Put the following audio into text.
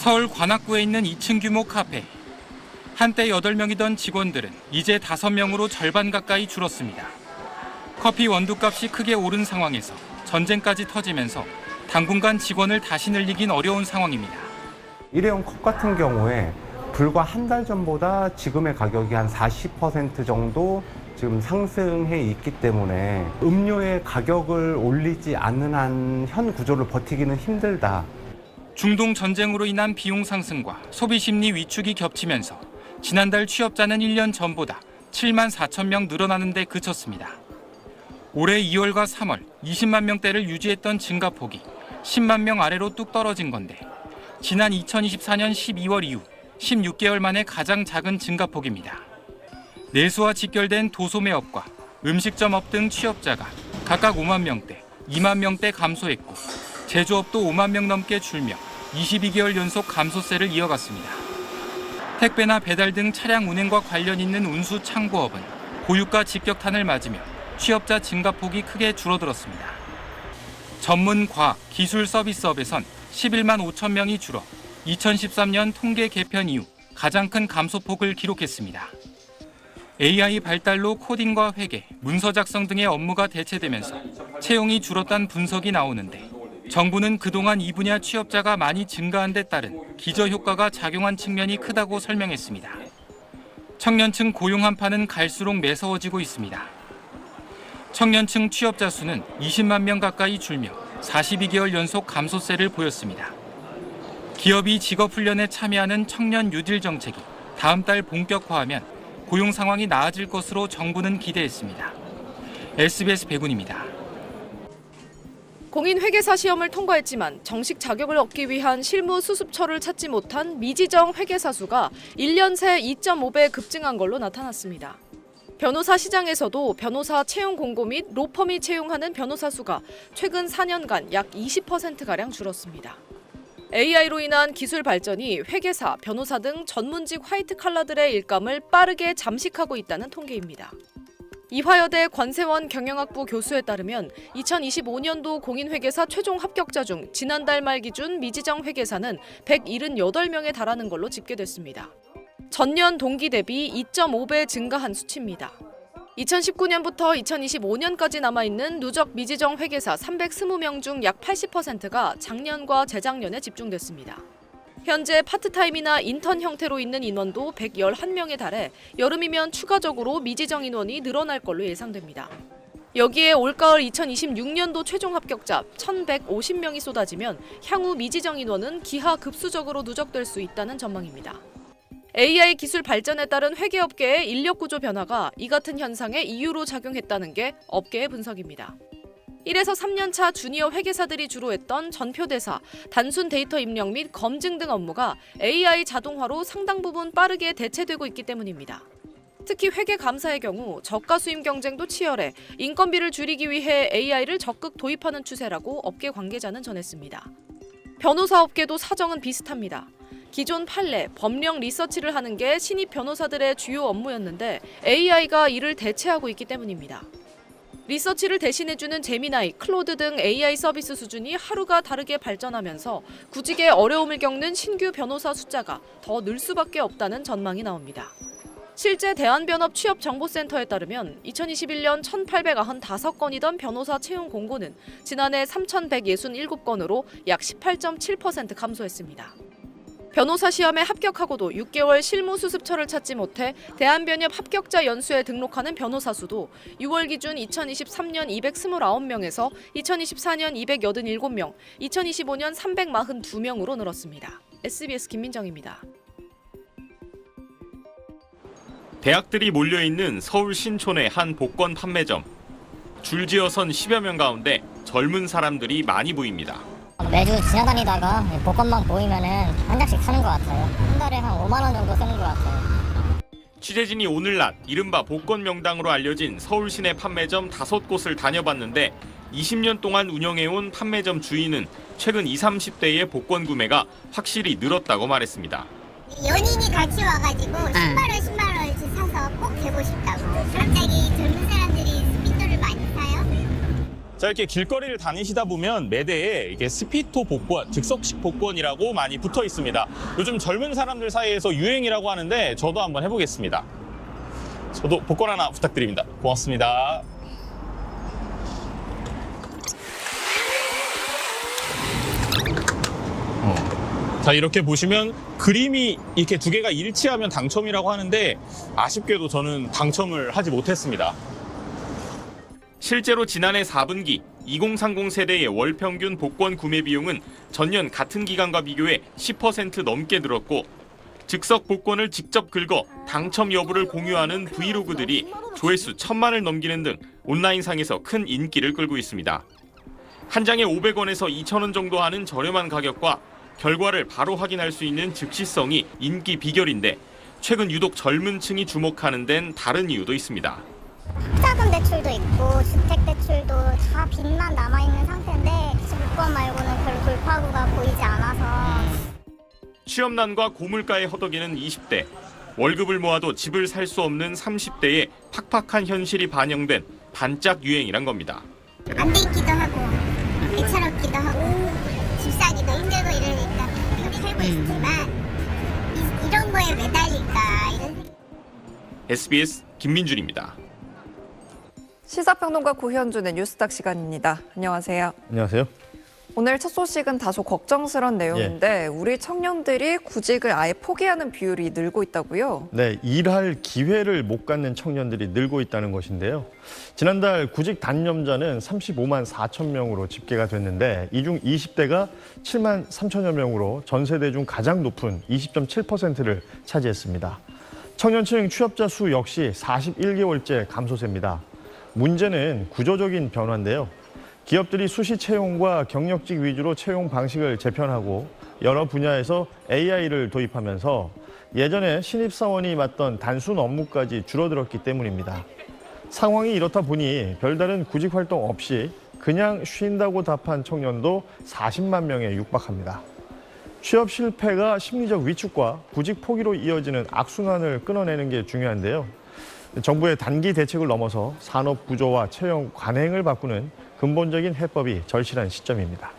서울 관악구에 있는 2층 규모 카페. 한때 8명이던 직원들은 이제 5명으로 절반 가까이 줄었습니다. 커피 원두값이 크게 오른 상황에서 전쟁까지 터지면서 당분간 직원을 다시 늘리긴 어려운 상황입니다. 일회용 컵 같은 경우에 불과 한 달 전보다 지금의 가격이 한 40% 정도 지금 상승해 있기 때문에 음료의 가격을 올리지 않는 한 현 구조를 버티기는 힘들다. 중동 전쟁으로 인한 비용 상승과 소비 심리 위축이 겹치면서 지난달 취업자는 1년 전보다 7만 4천 명 늘어나는 데 그쳤습니다. 올해 2월과 3월 20만 명대를 유지했던 증가폭이 10만 명 아래로 뚝 떨어진 건데 지난 2024년 12월 이후 16개월 만에 가장 작은 증가폭입니다. 내수와 직결된 도소매업과 음식점업 등 취업자가 각각 5만 명대, 2만 명대 감소했고 제조업도 5만 명 넘게 줄며 22개월 연속 감소세를 이어갔습니다. 택배나 배달 등 차량 운행과 관련 있는 운수 창고업은 고유가 직격탄을 맞으며 취업자 증가폭이 크게 줄어들었습니다. 전문 과학, 기술 서비스업에선 11만 5천 명이 줄어 2013년 통계 개편 이후 가장 큰 감소폭을 기록했습니다. AI 발달로 코딩과 회계, 문서 작성 등의 업무가 대체되면서 채용이 줄었다는 분석이 나오는데 정부는 그동안 이 분야 취업자가 많이 증가한 데 따른 기저효과가 작용한 측면이 크다고 설명했습니다. 청년층 고용 한파는 갈수록 매서워지고 있습니다. 청년층 취업자 수는 20만 명 가까이 줄며 42개월 연속 감소세를 보였습니다. 기업이 직업훈련에 참여하는 청년 뉴딜 정책이 다음 달 본격화하면 고용 상황이 나아질 것으로 정부는 기대했습니다. SBS 백운입니다. 공인회계사 시험을 통과했지만 정식 자격을 얻기 위한 실무 수습처를 찾지 못한 미지정 회계사 수가 1년 새 2.5배 급증한 걸로 나타났습니다. 변호사 시장에서도 변호사 채용 공고 및 로펌이 채용하는 변호사 수가 최근 4년간 약 20%가량 줄었습니다. AI로 인한 기술 발전이 회계사, 변호사 등 전문직 화이트 칼라들의 일감을 빠르게 잠식하고 있다는 통계입니다. 이화여대 권세원 경영학부 교수에 따르면 2025년도 공인회계사 최종 합격자 중 지난달 말 기준 미지정 회계사는 178명에 달하는 걸로 집계됐습니다. 전년 동기 대비 2.5배 증가한 수치입니다. 2019년부터 2025년까지 남아있는 누적 미지정 회계사 320명 중 약 80%가 작년과 재작년에 집중됐습니다. 현재 파트타임이나 인턴 형태로 있는 인원도 111명에 달해 여름이면 추가적으로 미지정 인원이 늘어날 걸로 예상됩니다. 여기에 올가을 2026년도 최종 합격자 1,150명이 쏟아지면 향후 미지정 인원은 기하급수적으로 누적될 수 있다는 전망입니다. AI 기술 발전에 따른 회계업계의 인력 구조 변화가 이 같은 현상의 이유로 작용했다는 게 업계의 분석입니다. 1에서 3년차 주니어 회계사들이 주로 했던 전표대사, 단순 데이터 입력 및 검증 등 업무가 AI 자동화로 상당 부분 빠르게 대체되고 있기 때문입니다. 특히 회계감사의 경우 저가 수임 경쟁도 치열해 인건비를 줄이기 위해 AI를 적극 도입하는 추세라고 업계 관계자는 전했습니다. 변호사 업계도 사정은 비슷합니다. 기존 판례, 법령 리서치를 하는 게 신입 변호사들의 주요 업무였는데 AI가 이를 대체하고 있기 때문입니다. 리서치를 대신해주는 제미나이, 클로드 등 AI 서비스 수준이 하루가 다르게 발전하면서 구직에 어려움을 겪는 신규 변호사 숫자가 더 늘 수밖에 없다는 전망이 나옵니다. 실제 대한변협 취업정보센터에 따르면 2021년 1,895건이던 변호사 채용 공고는 지난해 3,167건으로 약 18.7% 감소했습니다. 변호사 시험에 합격하고도 6개월 실무 수습처를 찾지 못해 대한변협 합격자 연수에 등록하는 변호사 수도 6월 기준 2023년 229명에서 2024년 287명, 2025년 342명으로 늘었습니다. SBS 김민정입니다. 대학들이 몰려있는 서울 신촌의 한 복권 판매점. 줄지어선 10여 명 가운데 젊은 사람들이 많이 보입니다. 매주 지나다니다가 복권만 보이면은 한 장씩 사는 것 같아요. 한 달에 한 5만 원 정도 쓰는 것 같아요. 취재진이 오늘 낮 이른바 복권 명당으로 알려진 서울 시내 판매점 5곳을 다녀봤는데 20년 동안 운영해온 판매점 주인은 최근 20, 30대의 복권 구매가 확실히 늘었다고 말했습니다. 연인이 같이 와가지고 10만 원씩 사서 꼭 되고 싶다고. 갑자기 젊은 사람들이 스피커를 많이 사요? 자, 이렇게 길거리를 다니시다 보면 매대에 이게 스피토 복권, 즉석식 복권이라고 많이 붙어 있습니다. 요즘 젊은 사람들 사이에서 유행이라고 하는데 저도 한번 해보겠습니다. 저도 복권 하나 부탁드립니다. 고맙습니다. 자, 이렇게 보시면 그림이 이렇게 두 개가 일치하면 당첨이라고 하는데 아쉽게도 저는 당첨을 하지 못했습니다. 실제로 지난해 4분기 2030 세대의 월 평균 복권 구매 비용은 전년 같은 기간과 비교해 10% 넘게 늘었고, 즉석 복권을 직접 긁어 당첨 여부를 공유하는 브이로그들이 조회수 1000만을 넘기는 등 온라인상에서 큰 인기를 끌고 있습니다. 한 장에 500원에서 2,000원 정도 하는 저렴한 가격과 결과를 바로 확인할 수 있는 즉시성이 인기 비결인데, 최근 유독 젊은 층이 주목하는 데는 다른 이유도 있습니다. 투자금 대출도 있고 주택 대출도 다 빚만 남아있는 상태인데 복권 말고는 별로 돌파구가 보이지 않아서. 취업난과 고물가에 허덕이는 20대, 월급을 모아도 집을 살 수 없는 30대의 팍팍한 현실이 반영된 반짝 유행이란 겁니다. 안 돼 있기도 하고 애처롭기도 하고 집 사기도 힘들고 이러니까 그렇게 살고 있지만 이런 거에 매달릴까 이런. SBS 김민준입니다. 시사평론가 고현준의 뉴스닥 시간입니다. 안녕하세요. 안녕하세요. 오늘 첫 소식은 다소 걱정스러운 내용인데 우리 청년들이 구직을 아예 포기하는 비율이 늘고 있다고요? 네, 일할 기회를 못 갖는 청년들이 늘고 있다는 것인데요. 지난달 구직 단념자는 35만 4천 명으로 집계가 됐는데 이 중 20대가 7만 3천여 명으로 전 세대 중 가장 높은 20.7%를 차지했습니다. 청년층 취업자 수 역시 41개월째 감소세입니다. 문제는 구조적인 변화인데요. 기업들이 수시 채용과 경력직 위주로 채용 방식을 재편하고 여러 분야에서 AI를 도입하면서 예전에 신입사원이 맡던 단순 업무까지 줄어들었기 때문입니다. 상황이 이렇다 보니 별다른 구직 활동 없이 그냥 쉰다고 답한 청년도 40만 명에 육박합니다. 취업 실패가 심리적 위축과 구직 포기로 이어지는 악순환을 끊어내는 게 중요한데요. 정부의 단기 대책을 넘어서 산업 구조와 채용 관행을 바꾸는 근본적인 해법이 절실한 시점입니다.